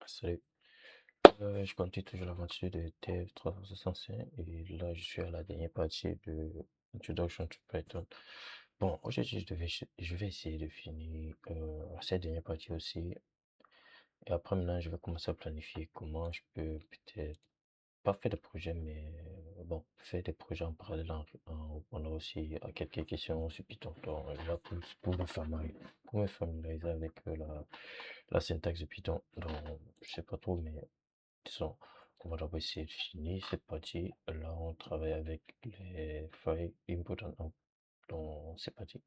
Salut. Je continue toujours l'aventure de TF365 et là je suis à la dernière partie de Introduction to Python. Bon, aujourd'hui je vais essayer de finir cette dernière partie aussi et après maintenant je vais commencer à planifier comment je peux peut-être pas faire de projet mais bon faire des projets en parallèle en répondant aussi à quelques questions sur Python. Donc là pour me familiariser avec la syntaxe de Python. Donc je sais pas trop mais disons, on va d'abord essayer de finir cette partie. Là, on travaille avec les feuilles input and output. Donc, c'est parti.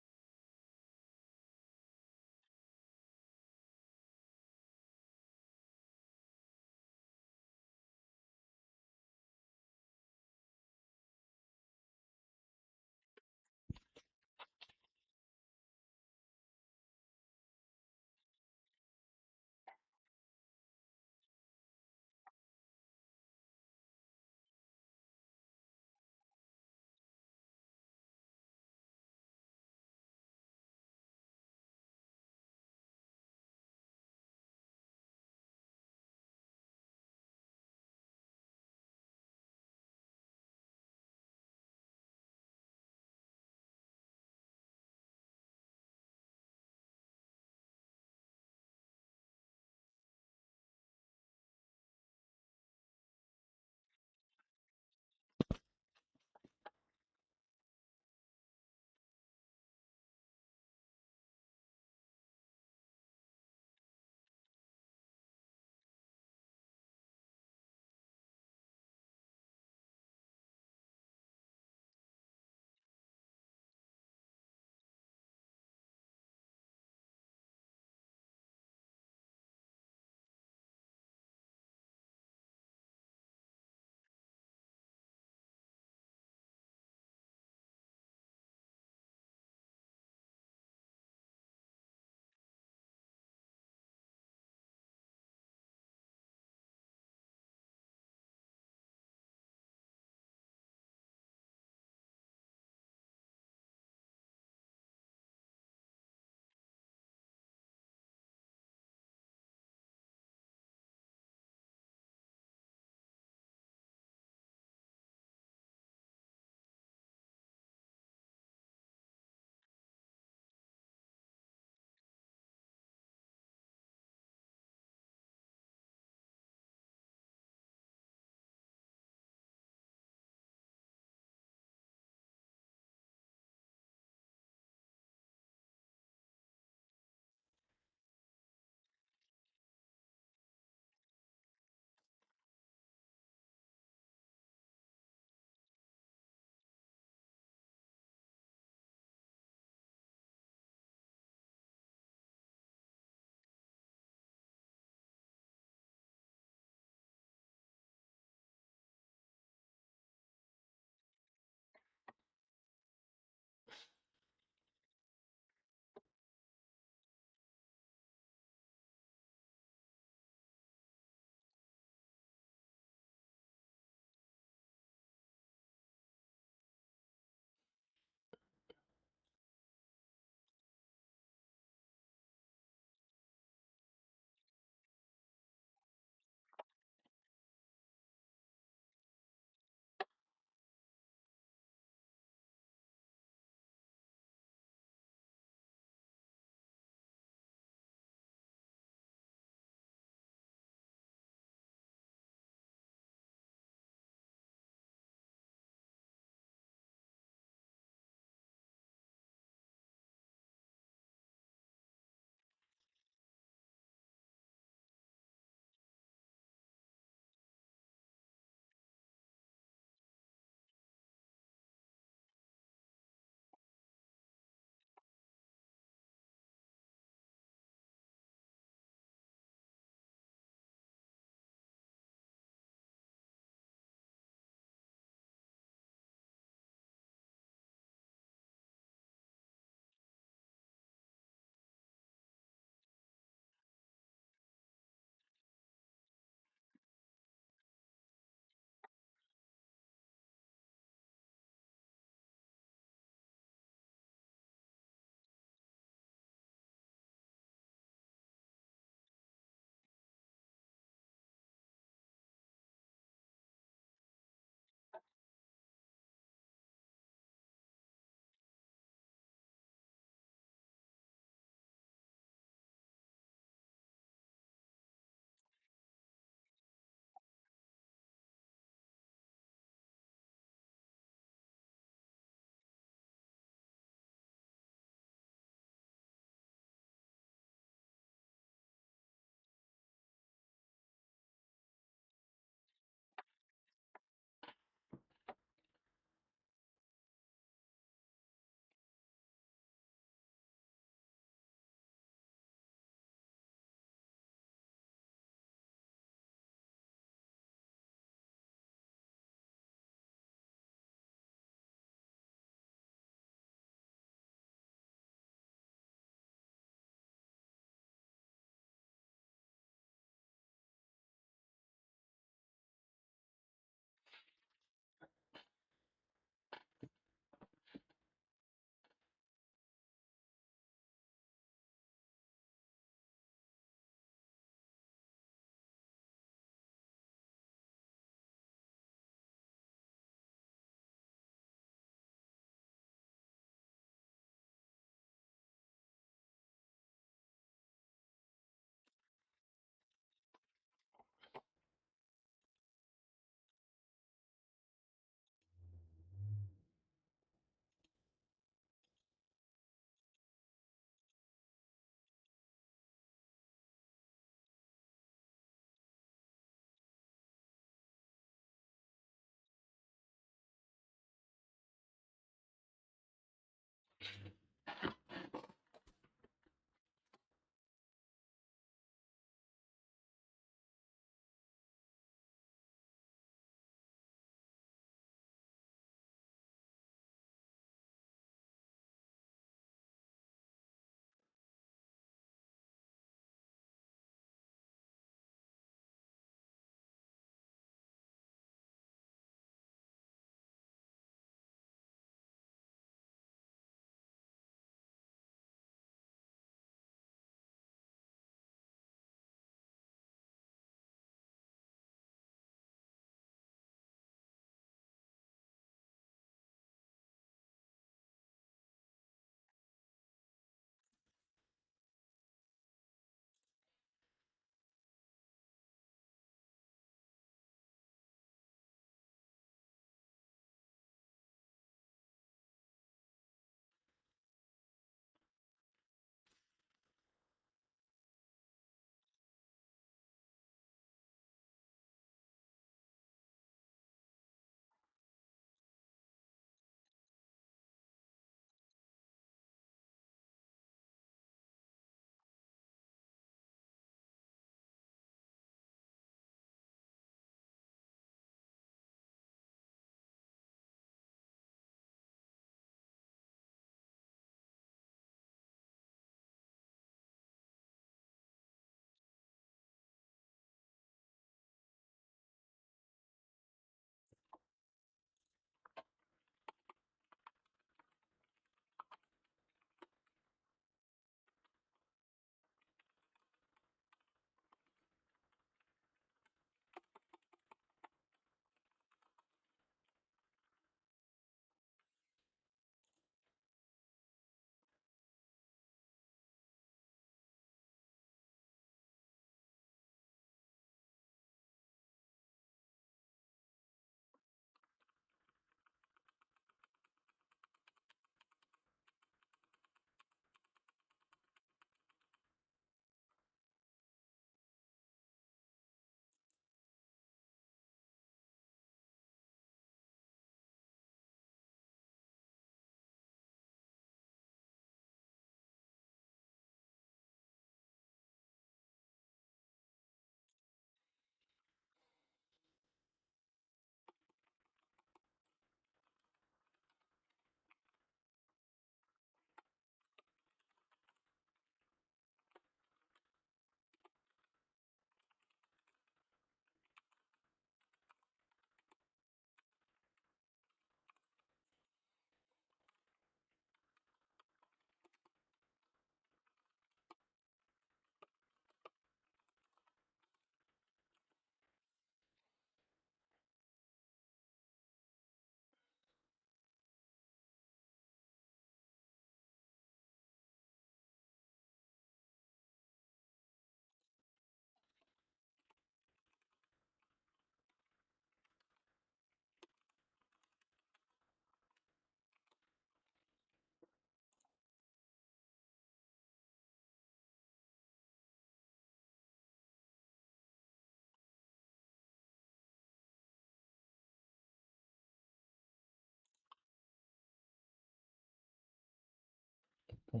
The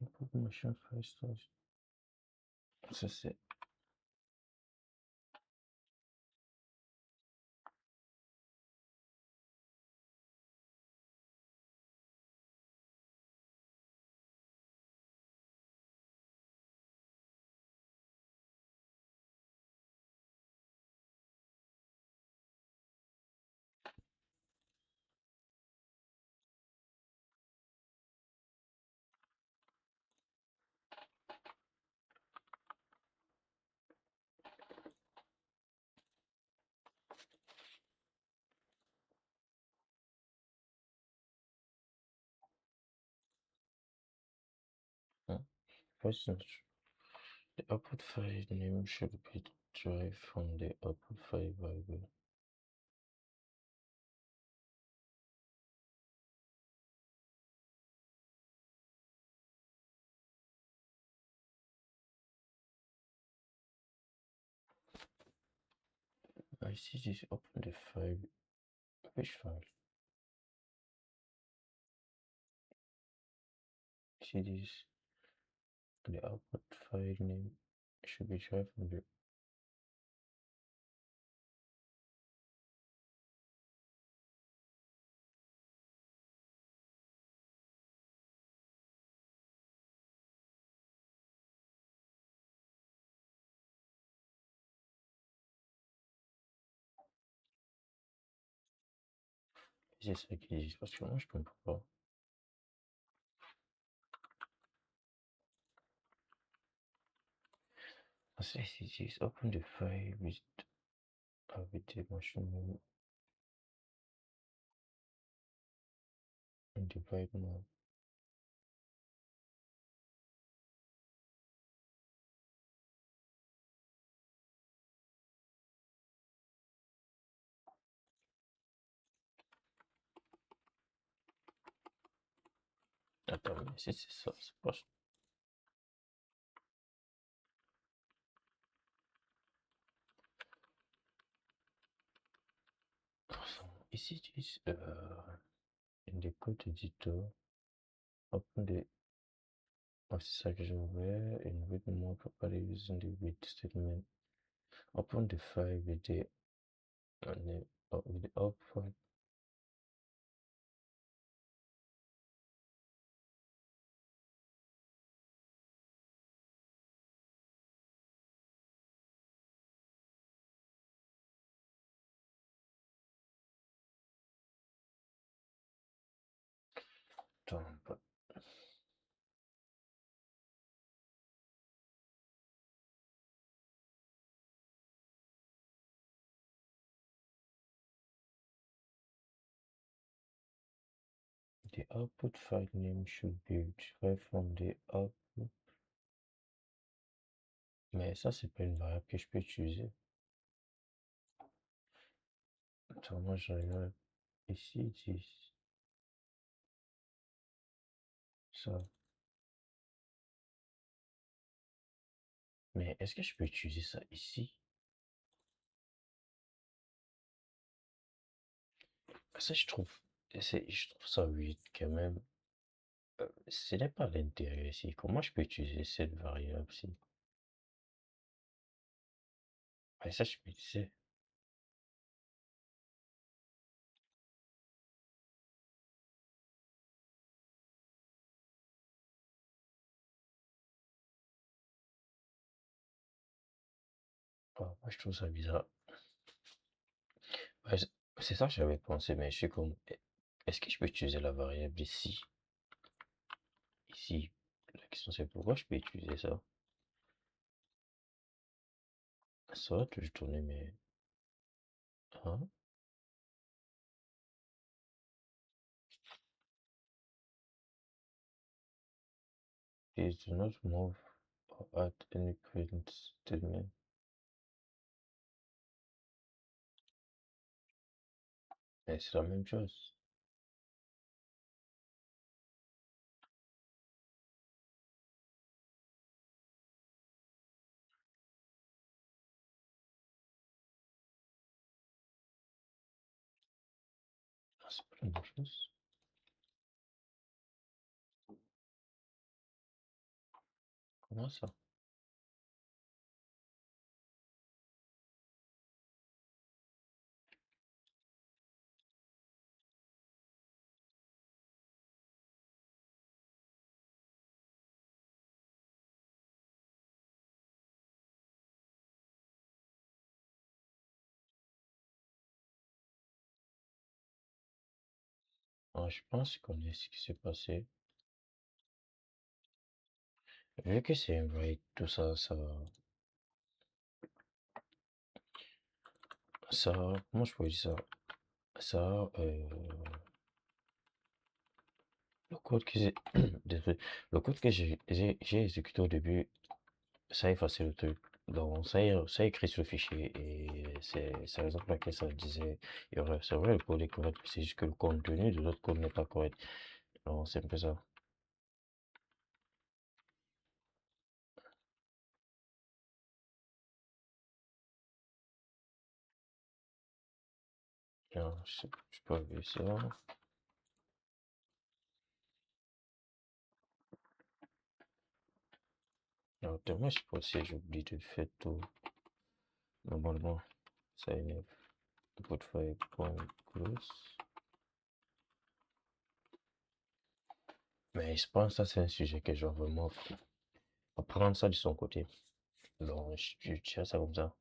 input machine file stores. Ça c'est. First, the output file name should be derived from the output file variable. I see this. Open the file. Which file? See this. The output file name should be derived from the. C'est ça qui existe parce que moi je comprends pas. I see this. Open the file with the machine name and divide mode. Attends, mais si c'est ça, c'est pas. Ici, this, in the code editor, open the. Oh, c'est ça que j'ai ouvert. In read mode, properly using the read statement. Open the file with the with the output. Attends, pas. The output file name should be derived from the output. Mais ça, c'est pas une variable que je peux utiliser. Attends, moi, je regarde ici, ils disent ça. Mais est-ce que je peux utiliser ça ici? Ça, je trouve ça weird quand même. Ce n'est pas l'intérêt ici. Comment je peux utiliser cette variable-ci? Ouais, ça, je me disais. Ah, moi, je trouve ça bizarre. Ouais, c'est ça que j'avais pensé, mais je suis comme, est-ce que je peux utiliser la variable ici? Ici, la question c'est pourquoi je peux utiliser ça? Ça va toujours tourner, mais... Hein? Please do not move or add any print statement. Mais c'est la même chose. Ah, c'est pas la même chose. Comment ça? Je pense qu'on est ce qui s'est passé. Vu que c'est un raid, tout ça, comment je pourrais dire ça? Ça, le code que j'ai, désolé. Le code que j'ai exécuté au début, ça a effacé le truc. Donc, ça a écrit sur le fichier et c'est la raison pour laquelle ça disait erreur. C'est vrai, le code est correct, c'est juste que le contenu de l'autre code n'est pas correct. Donc, c'est un peu ça. Non, je peux pas vu ça. Alors, tellement je sais pas si j'oublie de faire tout. Normalement, ça énerve. Close. Mais je pense que ça, c'est un sujet que je dois vraiment apprendre ça de son côté. Donc, je tiens ça comme ça.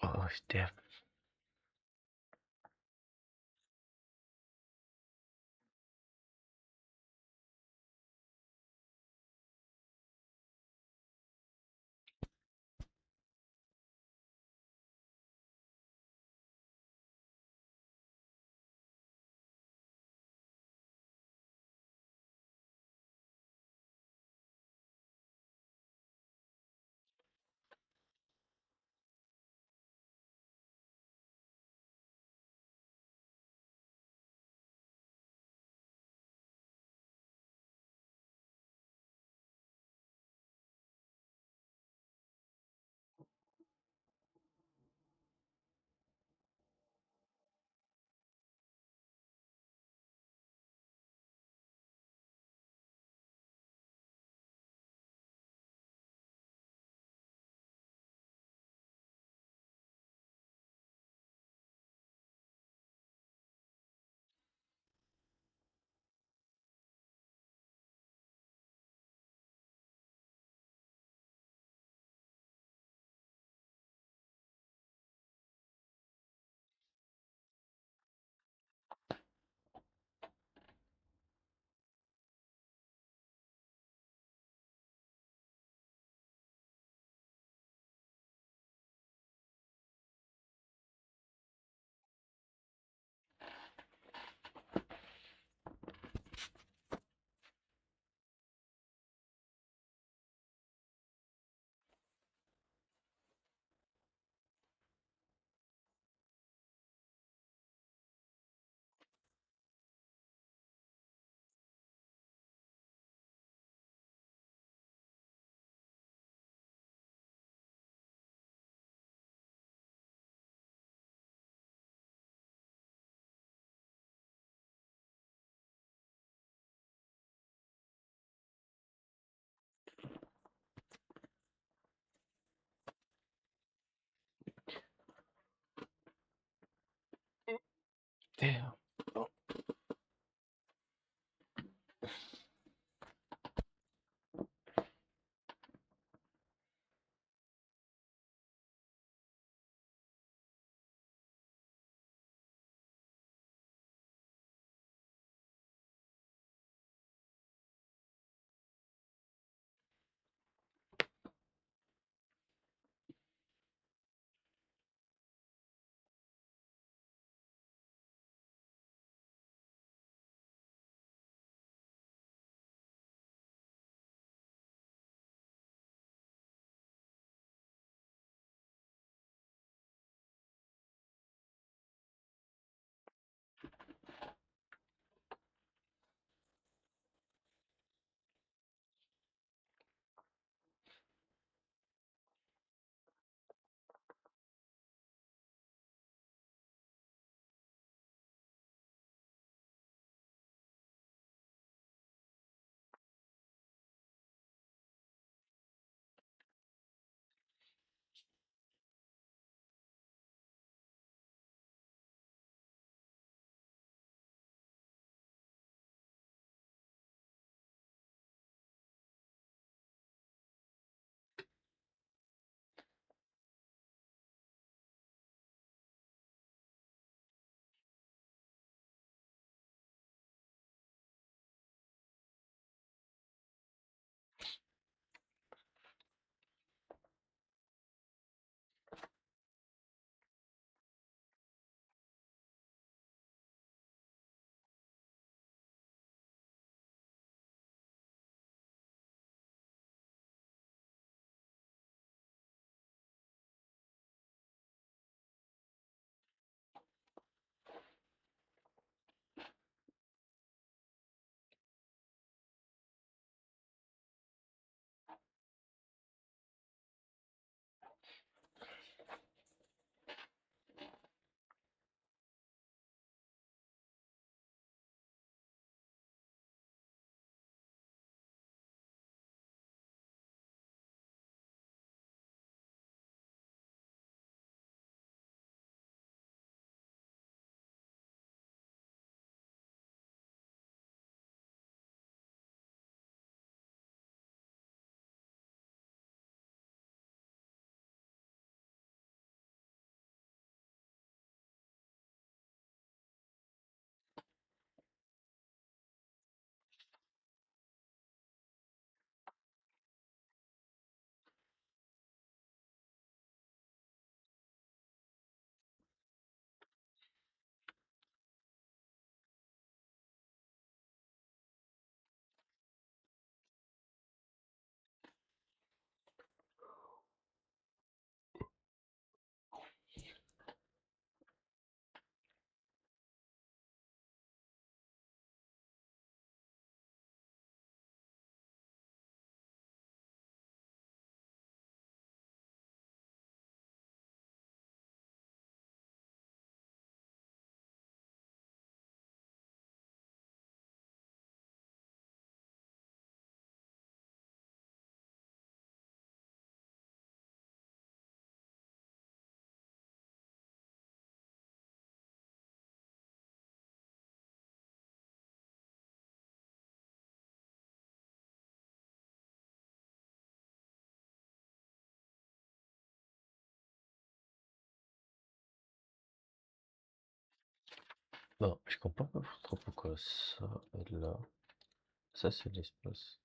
Oh, damn. Damn. Oh, Bon, je comprends pas trop pourquoi ça est là. Ça, c'est l'espace.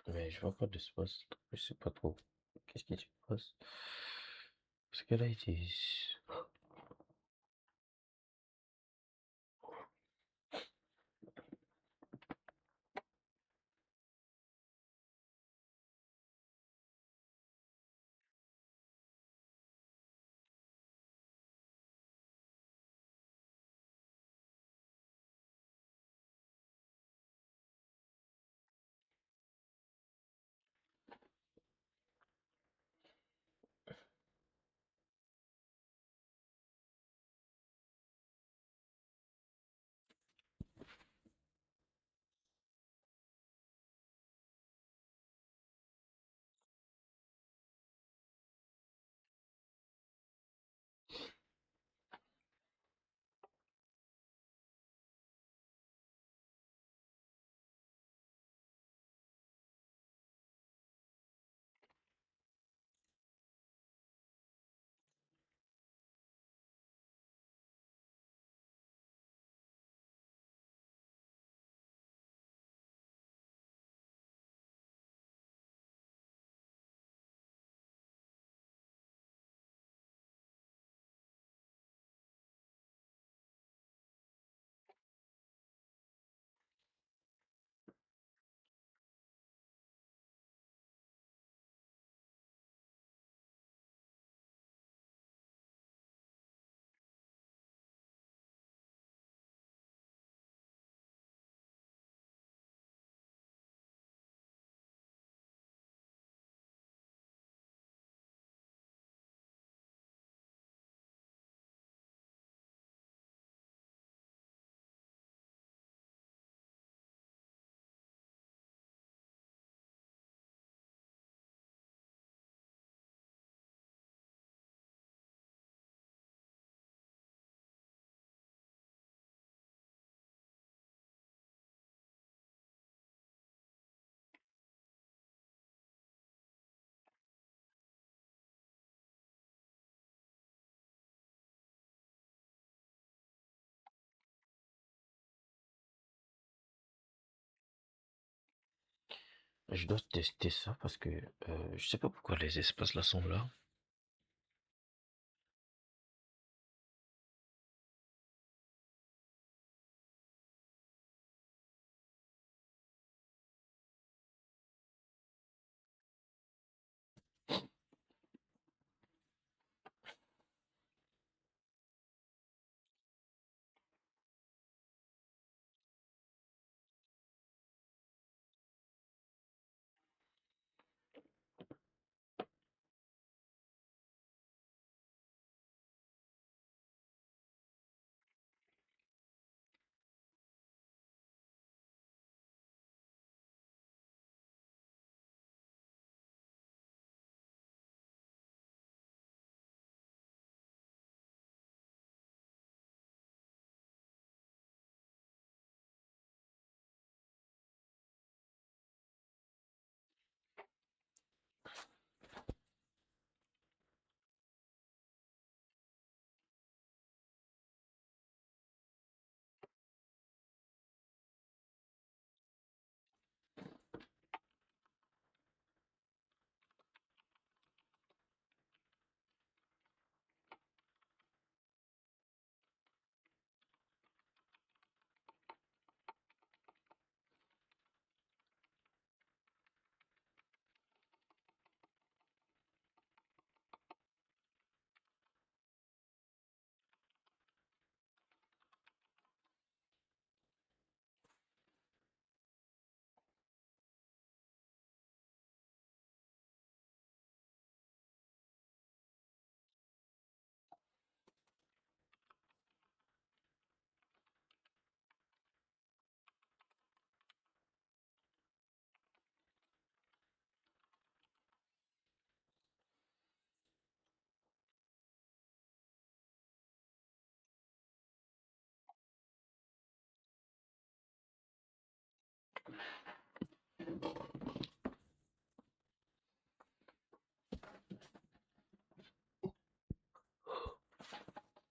Mais je vois pas d'espace. Je sais pas trop. Qu'est-ce qui se passe? Parce que là, il dit... Je dois tester ça parce que je sais pas pourquoi les espaces là sont là.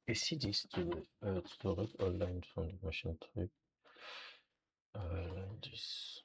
Et si dis storage online from the machine truc, line 10.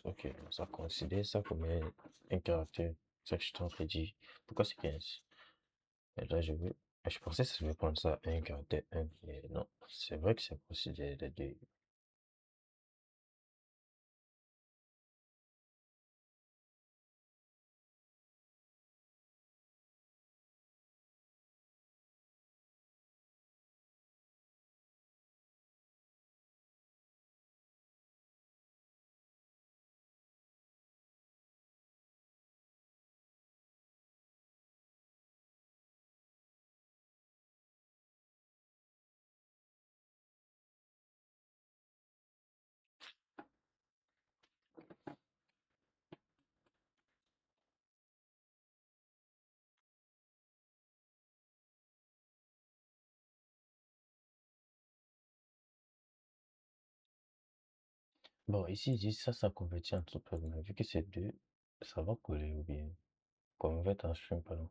Ok, ça considère ça comme un caractère. C'est ça que je t'en ai dit. Pourquoi c'est 15? Et là, je pensais que ça devait prendre ça un caractère 1, mais non. C'est vrai que c'est considéré les deux. Bon, ici, ils disent ça, ça convertit en tout mais vu que c'est deux, ça va coller ou bien convert en stream, pardon.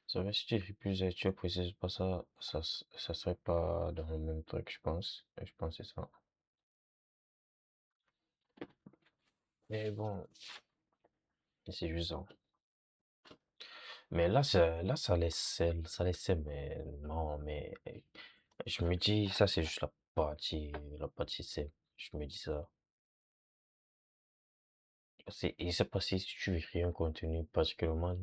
Ça va, si tu fais plusieurs, tu précises pas ça, ça serait pas dans le même truc, je pense. Je pense que c'est ça. Mais bon, c'est juste ça. Mais ça laisse, mais non, mais je me dis, ça c'est juste la partie sème. Je me dis ça. Et c'est pas si tu écris un contenu, particulièrement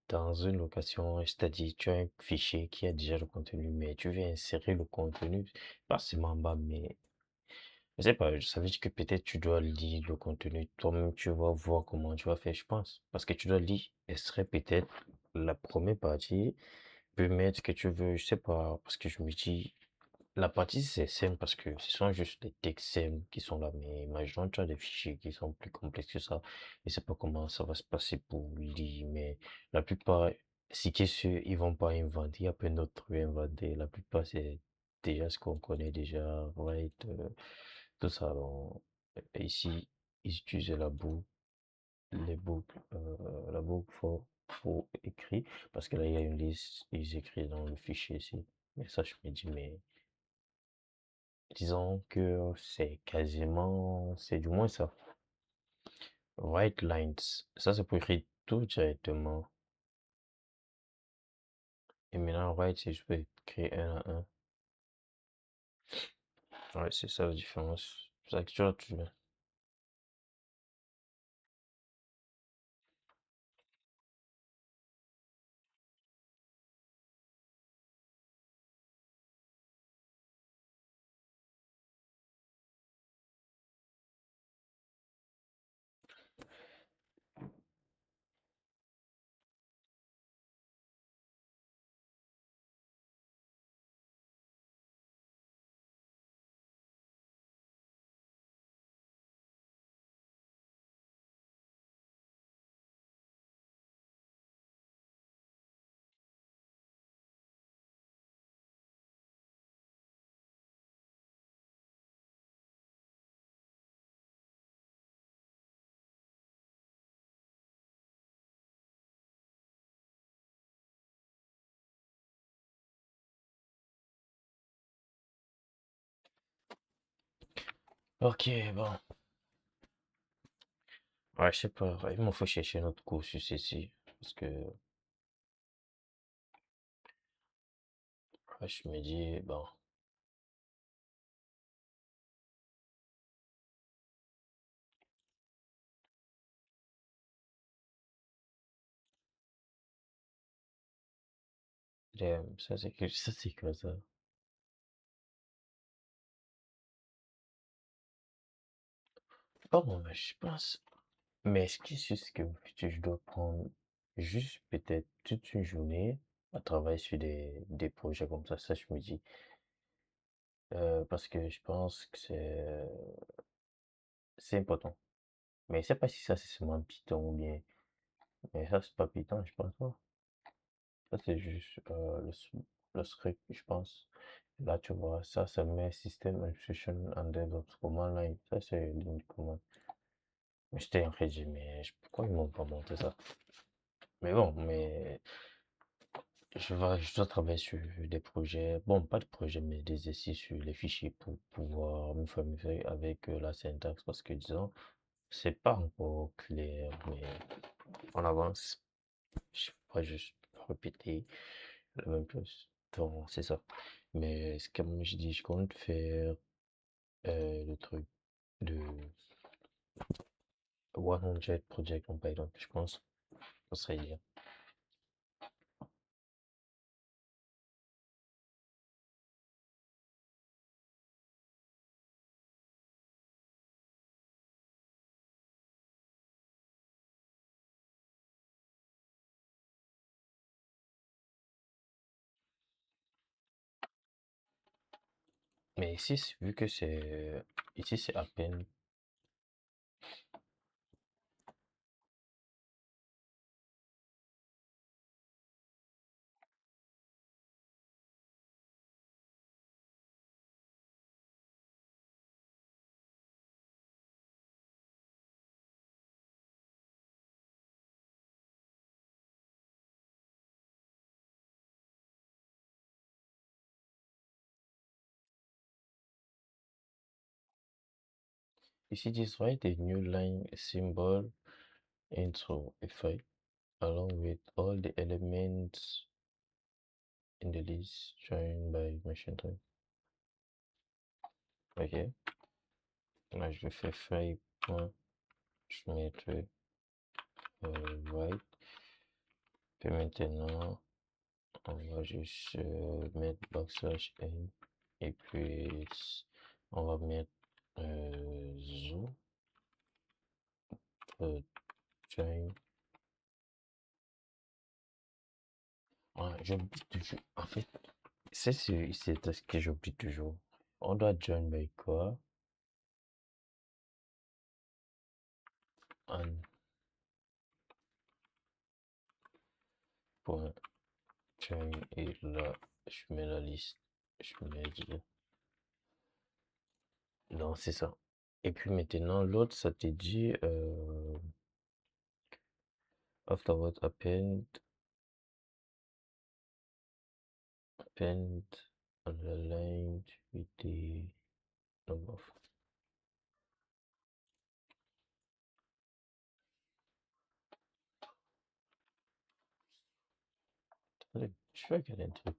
dans une location, c'est-à-dire tu as un fichier qui a déjà le contenu, mais tu veux insérer le contenu, pas seulement en bas, mais je sais pas, ça veut dire que peut-être tu dois lire le contenu, toi-même tu vas voir comment tu vas faire, je pense. Parce que tu dois lire, elle serait peut-être la première partie, peut mettre ce que tu veux, je sais pas, parce que je me dis, La partie, c'est simple parce que ce sont juste des textes simples qui sont là. Mais imaginons, tu as des fichiers qui sont plus complexes que ça. Je sais pas comment ça va se passer pour lire, mais la plupart, ce qui est sûr, ils vont pas inventer. Il y a plein d'autres trucs à inventer. La plupart, c'est déjà ce qu'on connaît déjà, right, tout ça. Donc, ici, ils utilisent la boucle pour écrit, parce que là, il y a une liste, ils écrivent dans le fichier ici. Mais ça, je me dis, mais disons que c'est du moins ça. White lines, ça c'est pour écrire tout directement. Et maintenant, white, c'est je peux écrire un à un. Ouais, c'est ça la différence. C'est ça que tu vois. Ok, bon. Ouais, je sais pas. Il m'en faut chercher notre cours sur ceci. Parce que ouais, je me dis, bon, ça c'est quoi ça? Bon, je pense. Mais ce qui est sûr, c'est que je dois prendre juste peut-être toute une journée à travailler sur des projets comme ça. Ça, je me dis. Parce que je pense que c'est important. Mais je sais pas si ça, c'est seulement Python ou bien. Mais ça, c'est pas Python, je pense pas. Ça, c'est juste le script, je pense. Là, tu vois, ça met System Instruction and DevOps Command Line. Ça, c'est une commande. Mais j'étais en train de dire, mais pourquoi ils m'ont pas montré ça? Mais bon, mais je dois travailler sur des projets, bon, pas de projets, mais des exercices sur les fichiers pour pouvoir me familiariser avec la syntaxe parce que, disons, c'est pas encore clair, mais on avance. Je vais pas juste répéter la même chose. Donc, c'est ça. Mais comme je dis, je compte faire le truc de 100 Project en Python, je pense. Ça serait bien. Mais ici, vu que c'est... Ici, c'est à peine. Ici, this write a new line symbol into a file along with all the elements in the list joined by machine type. Ok. Là, je fais file. Point, je mettrai write. Puis maintenant, on va juste mettre backslash n. Et puis, on va mettre zoo join. Ouais, j'oublie toujours. En fait, C'est ce que j'oublie toujours. On doit join by quoi? Un point join et là, je mets la liste. Je mets non, c'est ça. Et puis maintenant, l'autre, ça te dit after what happened underlined with the number of. Attendez, je vais regarder un truc.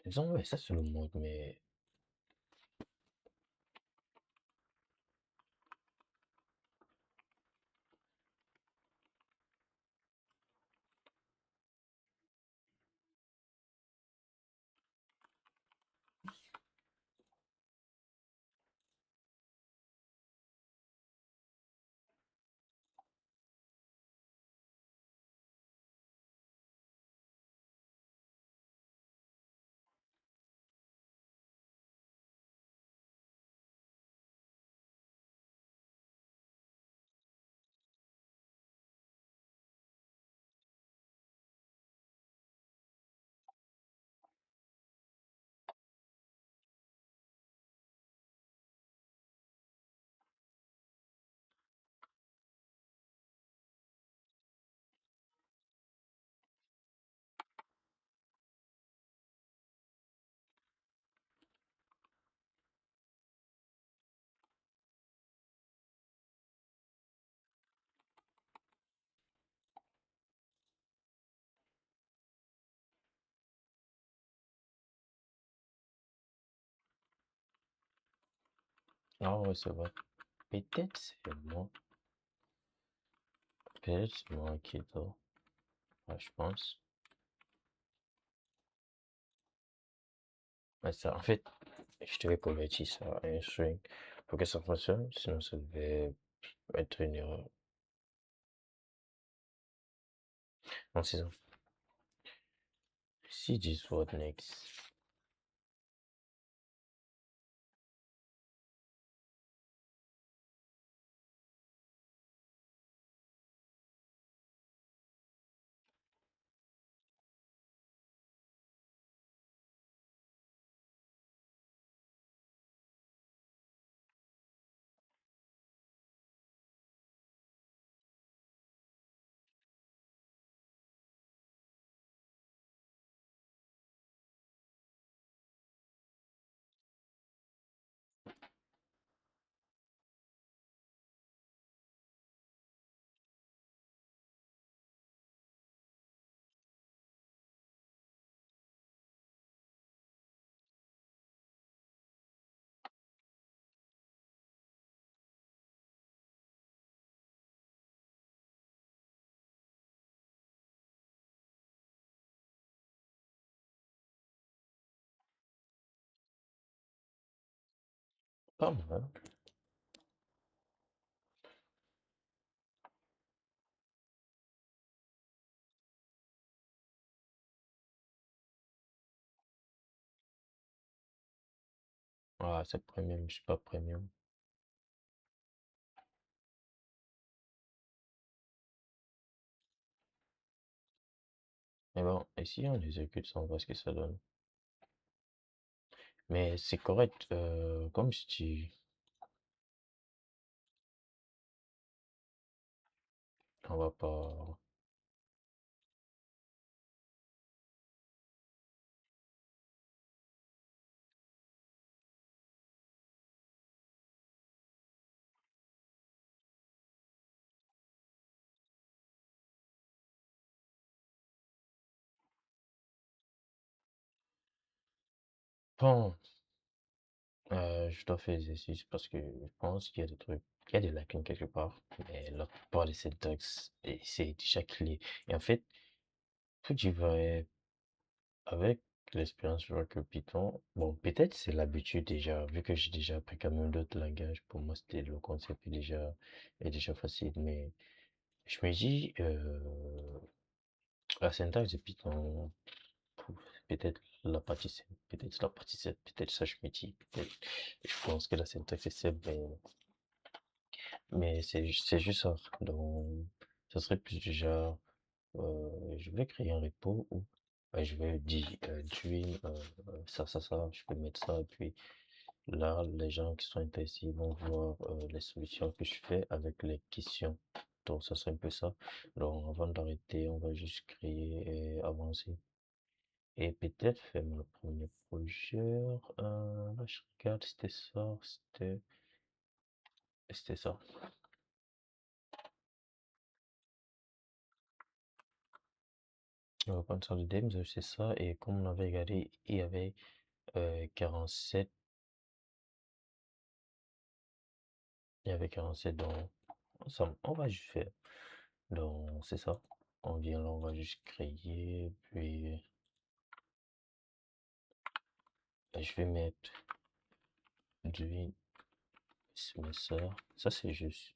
Disons, ouais, ça c'est le mode, mais ah ouais, c'est vrai. Peut-être c'est moi. Peut-être c'est moi qui dors. Ouais, je pense. Ouais, ça, en fait, je devais convertir ça à un string pour que ça fonctionne, sinon ça devait être une erreur. Non, c'est ça. Si dis what next. Pas mal. Ah, c'est premium, je suis pas premium. Mais bon, ici on exécute ça, on voit ce que ça donne. Mais c'est correct, comme je dis, on va pas. Bon, je dois faire l'exercice parce que je pense qu'il y a des trucs, il y a des lacunes quelque part, mais la plupart des syntaxes, c'est déjà clé. Et en fait, tout y va avec L'expérience, je vois que Python, bon, peut-être c'est l'habitude déjà, vu que j'ai déjà appris quand même d'autres langages, pour moi, c'était le concept est déjà facile, mais je me dis, la syntaxe de Python, pouf, peut-être peut-être ça, je me dis, peut-être, je pense que la syntaxe est simple, mais c'est juste ça, donc, ça serait plus du genre, je vais créer un repo où je vais dire Dream, ça, je peux mettre ça, et puis là, les gens qui sont intéressés ils vont voir les solutions que je fais avec les questions. Donc, ça serait un peu ça. Donc, avant d'arrêter, on va juste créer et avancer. Et peut-être faire le premier projet. Là, je regarde, c'était ça. On va prendre ça de Dems, c'est ça. Et comme on avait regardé, il y avait 47. Il y avait 47 donc on va juste faire. Donc, c'est ça. On vient là, on va juste créer, puis je vais mettre du semestre. Ça, c'est juste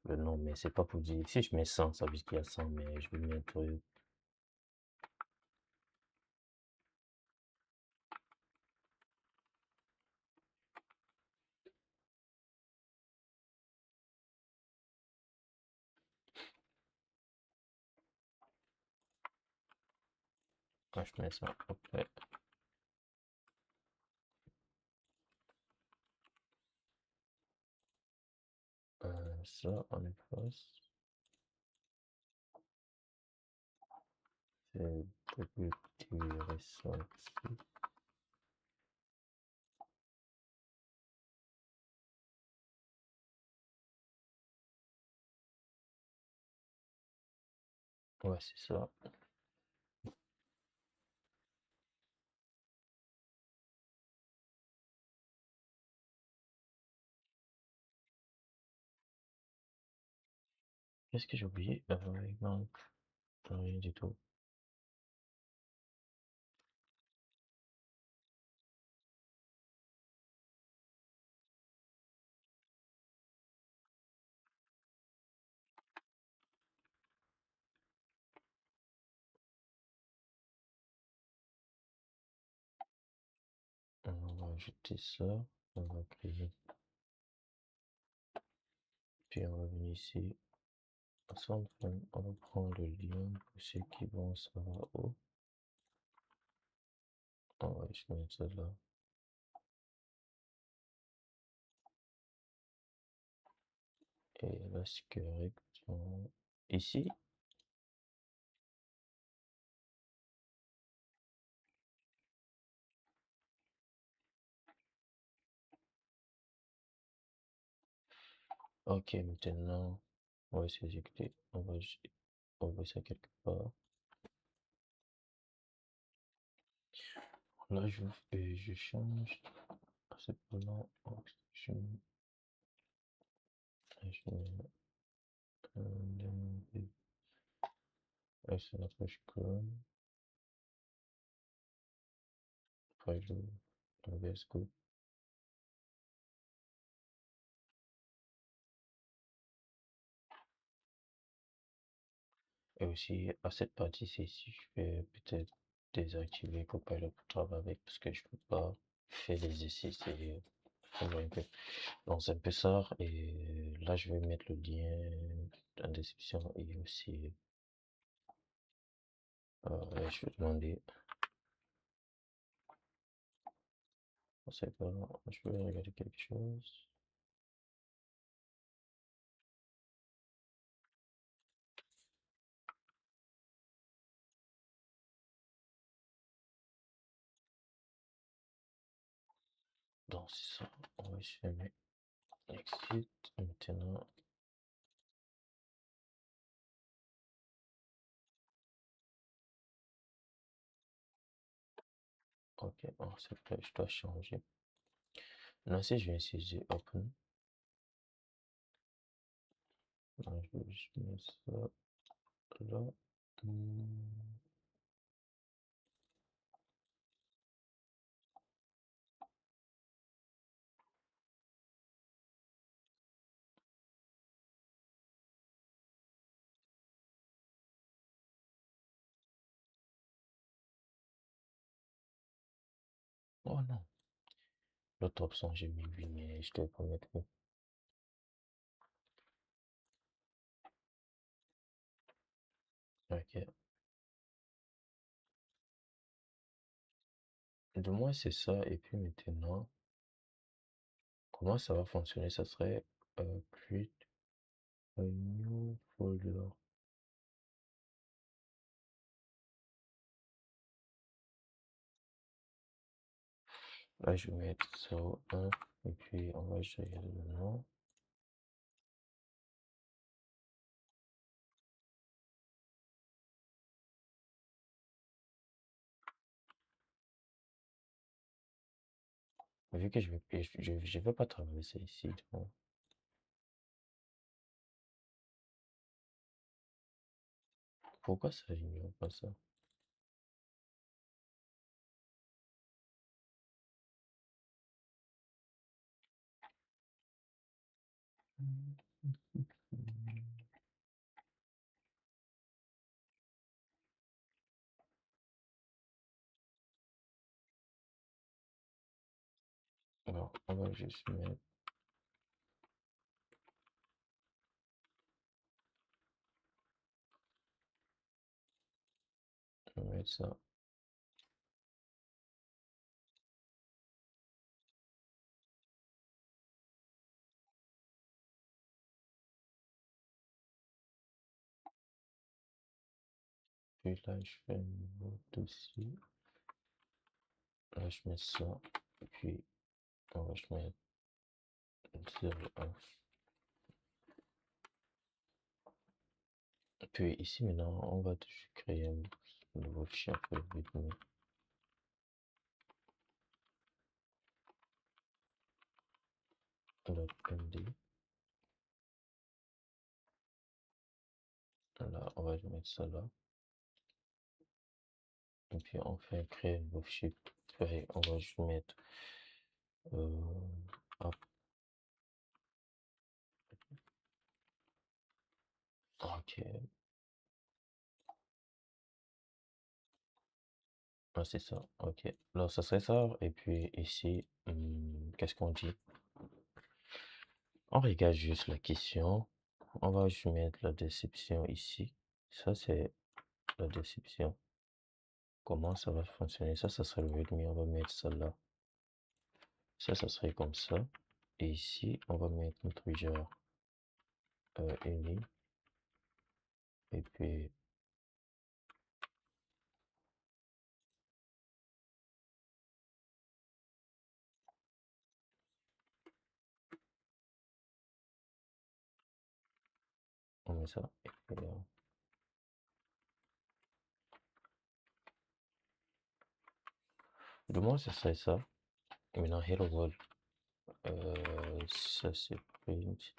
le nom, mais c'est pas pour dire. Si je mets 100 ça veut dire qu'il y a 100 mais je vais mettre. Quand je mets ça, après, ça, on efface. C'est beaucoup plus récent ici. Ouais, c'est ça. Qu'est-ce que j'ai oublié? Il manque rien du tout. On va ajouter ça. On va créer. Puis on va venir ici. Ensemble, on va prendre le lien pour ceux qui vont savoir où. On va juste mettre ça là. Et là, c'est correct. Ici, ok, maintenant, on va essayer d'exécuter. On va juste envoyer ça quelque part. Là, je change. C'est pas là. Je mets c'est la page com. Après, je VS Code. Et aussi, à cette partie-ci, si je vais peut-être désactiver Copilot pour travailler avec, parce que je peux pas faire l'exercice et on voit un peu. Donc, c'est un peu ça. Et là, je vais mettre le lien dans la description et aussi, je vais demander, on sait pas, je vais regarder quelque chose. Donc, c'est ça. On va essayer de mettre exit. Maintenant, ok, bon, c'est prêt, je dois changer. Non, si je vais essayer open, non, je vais juste mettre ça là. Hmm, Oh non, l'autre option, j'ai mis oui, mais je devais pas mettre oui. Ok. Du moins, c'est ça. Et puis maintenant, comment ça va fonctionner? Ça serait create a new folder. Là, je vais mettre 01 et puis on va gérer le nom. Vu que je vais pas traverser ici, donc, pourquoi ça ignore pas ça? Alors, on va juste mettre ça. Puis là, je fais un nouveau dossier. Là, je mets ça. Et puis, on va je mettre 01. Puis ici, maintenant, on va créer un nouveau fichier pour le rythme. .md. Là, on va mettre ça là. Et puis, on fait créer un nouveau fichier. Pareil, on va juste mettre app. Ok. Ah, c'est ça. Ok. Alors, ça serait ça. Et puis ici, qu'est-ce qu'on dit? On regarde juste la question. On va juste mettre la description ici. Ça, c'est la description. Comment ça va fonctionner? Ça serait le readme. On va mettre ça là. Ça serait comme ça. Et ici, on va mettre notre genre une ligne. Et puis, on met ça. Et puis, du moins, ce serait ça. Et maintenant, hello world. Ça, c'est print.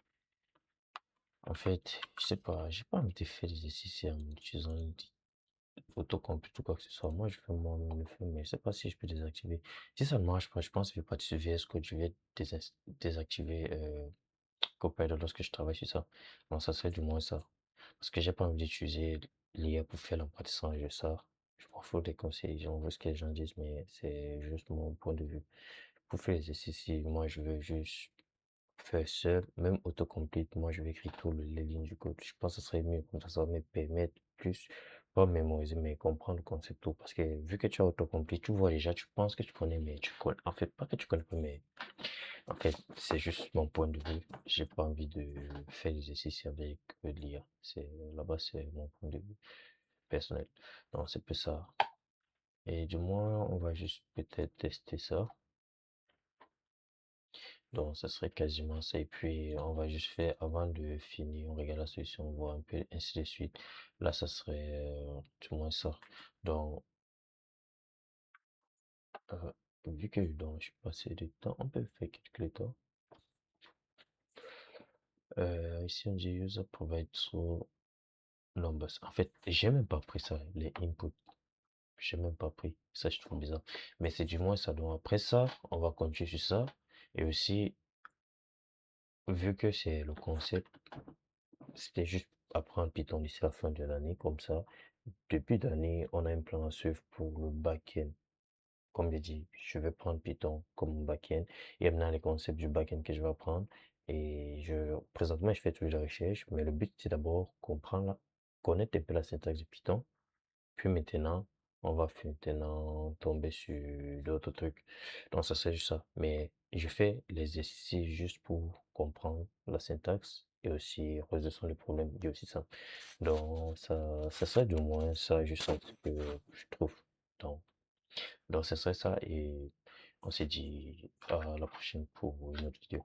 En fait, je sais pas, j'ai pas envie de faire des exercices en utilisant une autocomplete ou quoi que ce soit. Moi, je fais moi-même le faire, mais je sais pas si je peux désactiver. Si ça ne marche pas, je pense que je vais pas de VS Code, je vais désactiver Copilot lorsque je travaille sur ça. Donc, ça serait du moins ça. Parce que j'ai pas envie d'utiliser l'IA pour faire l'apprentissage de ça. Je m'en fous des conseils, j'en veux ce que les gens disent, mais c'est juste mon point de vue. Pour faire les exercices, moi, je veux juste faire seul, même autocomplete, moi je vais écrire toutes les lignes du code. Je pense que ce serait mieux, comme ça va me permettre plus, pas mémoriser, mais comprendre le concept tout. Parce que vu que tu as autocomplete, tu vois déjà, tu penses que tu connais, mais tu connais. En fait, pas que tu connais pas, mais en fait, c'est juste mon point de vue. J'ai pas envie de faire l'exercice avec l'IA. C'est là-bas, c'est mon point de vue personnel. Donc c'est peu ça. Et du moins, on va juste peut-être tester ça. Donc, ça serait quasiment ça. Et puis, on va juste faire, avant de finir, on regarde la solution, on voit un peu, ainsi de suite. Là, ça serait du moins ça. Donc, vu que donc, je suis passé du temps, on peut faire quelques temps. Ici, on dit user provide true numbers. En fait, j'ai même pas pris ça, les inputs. J'ai même pas pris. Ça, je trouve bizarre. Mais c'est du moins ça. Donc, après ça, on va continuer sur ça. Et aussi, vu que c'est le concept, c'était juste apprendre Python d'ici la fin de l'année, comme ça. Début d'année, on a un plan à suivre pour le back-end. comme je dis, je vais prendre Python comme back-end. Il y a maintenant les concepts du back-end que je vais apprendre. Et présentement, je fais toujours la recherche, mais le but, c'est d'abord connaître un peu la syntaxe de Python. Puis maintenant, on va maintenant tomber sur d'autres trucs. Donc, ça, c'est juste ça. Mais je fais l'exercice juste pour comprendre la syntaxe et aussi résoudre les problèmes. Il y a aussi ça. Donc, ça serait du moins ça, juste ça que je trouve. Donc, donc, ce serait ça et on s'est dit à la prochaine pour une autre vidéo.